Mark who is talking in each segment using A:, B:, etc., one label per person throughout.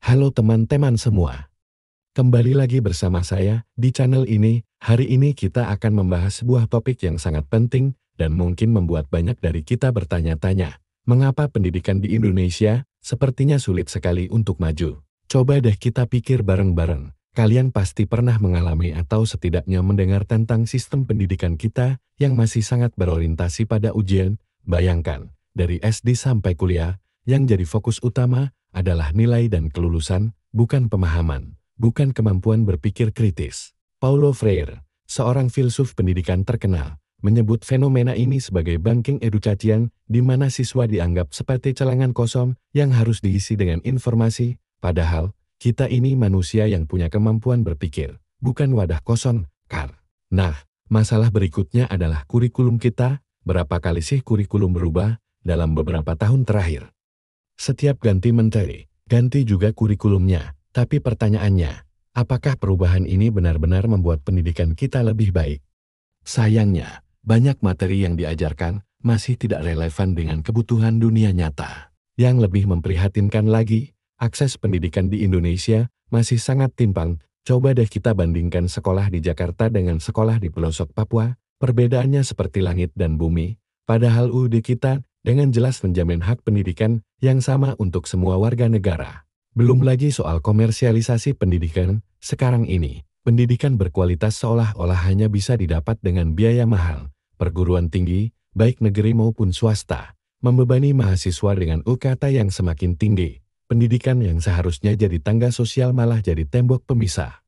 A: Halo teman-teman semua, kembali lagi bersama saya di channel ini. Hari ini kita akan membahas sebuah topik yang sangat penting dan mungkin membuat banyak dari kita bertanya-tanya. Mengapa pendidikan di Indonesia sepertinya sulit sekali untuk maju? Coba deh kita pikir bareng-bareng. Kalian pasti pernah mengalami atau setidaknya mendengar tentang sistem pendidikan kita yang masih sangat berorientasi pada ujian. Bayangkan, dari SD sampai kuliah, yang jadi fokus utama adalah nilai dan kelulusan, bukan pemahaman, bukan kemampuan berpikir kritis. Paulo Freire, seorang filsuf pendidikan terkenal, menyebut fenomena ini sebagai banking education, di mana siswa dianggap seperti celengan kosong yang harus diisi dengan informasi, padahal kita ini manusia yang punya kemampuan berpikir, bukan wadah kosong, kan? Nah, masalah berikutnya adalah kurikulum kita. Berapa kali sih kurikulum berubah dalam beberapa tahun terakhir? Setiap ganti menteri, ganti juga kurikulumnya. Tapi pertanyaannya, apakah perubahan ini benar-benar membuat pendidikan kita lebih baik? Sayangnya, banyak materi yang diajarkan masih tidak relevan dengan kebutuhan dunia nyata. Yang lebih memprihatinkan lagi, akses pendidikan di Indonesia masih sangat timpang. Coba deh kita bandingkan sekolah di Jakarta dengan sekolah di pelosok Papua. Perbedaannya seperti langit dan bumi. Padahal UUD kita dengan jelas menjamin hak pendidikan yang sama untuk semua warga negara. Belum lagi soal komersialisasi pendidikan. Sekarang ini, pendidikan berkualitas seolah-olah hanya bisa didapat dengan biaya mahal. Perguruan tinggi, baik negeri maupun swasta, membebani mahasiswa dengan UKT yang semakin tinggi. Pendidikan yang seharusnya jadi tangga sosial malah jadi tembok pemisah.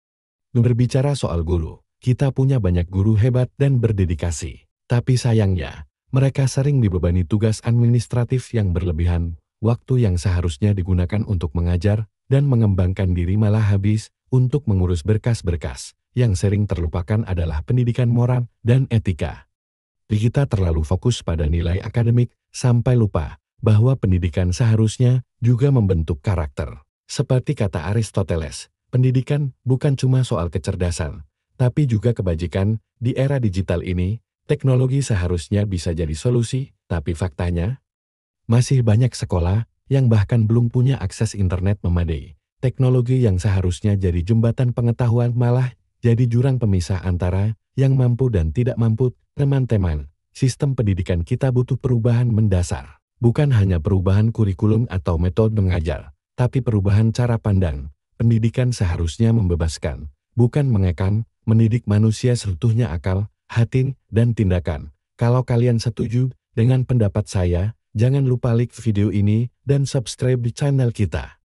A: Berbicara soal guru, kita punya banyak guru hebat dan berdedikasi. Tapi sayangnya, mereka sering dibebani tugas administratif yang berlebihan. Waktu yang seharusnya digunakan untuk mengajar dan mengembangkan diri malah habis untuk mengurus berkas-berkas. Yang sering terlupakan adalah pendidikan moral dan etika. Kita terlalu fokus pada nilai akademik sampai lupa bahwa pendidikan seharusnya juga membentuk karakter. Seperti kata Aristoteles, pendidikan bukan cuma soal kecerdasan, tapi juga kebajikan. Di era digital ini, teknologi seharusnya bisa jadi solusi, tapi faktanya, masih banyak sekolah yang bahkan belum punya akses internet memadai. Teknologi yang seharusnya jadi jembatan pengetahuan malah jadi jurang pemisah antara yang mampu dan tidak mampu. Teman-teman, sistem pendidikan kita butuh perubahan mendasar. Bukan hanya perubahan kurikulum atau metode mengajar, tapi perubahan cara pandang. Pendidikan seharusnya membebaskan, bukan mengekang, mendidik manusia seutuhnya akal, hati, dan tindakan. Kalau kalian setuju dengan pendapat saya, jangan lupa like video ini dan subscribe di channel kita.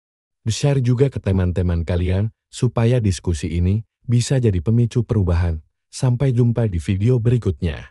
A: Share juga ke teman-teman kalian, supaya diskusi ini bisa jadi pemicu perubahan. Sampai jumpa di video berikutnya.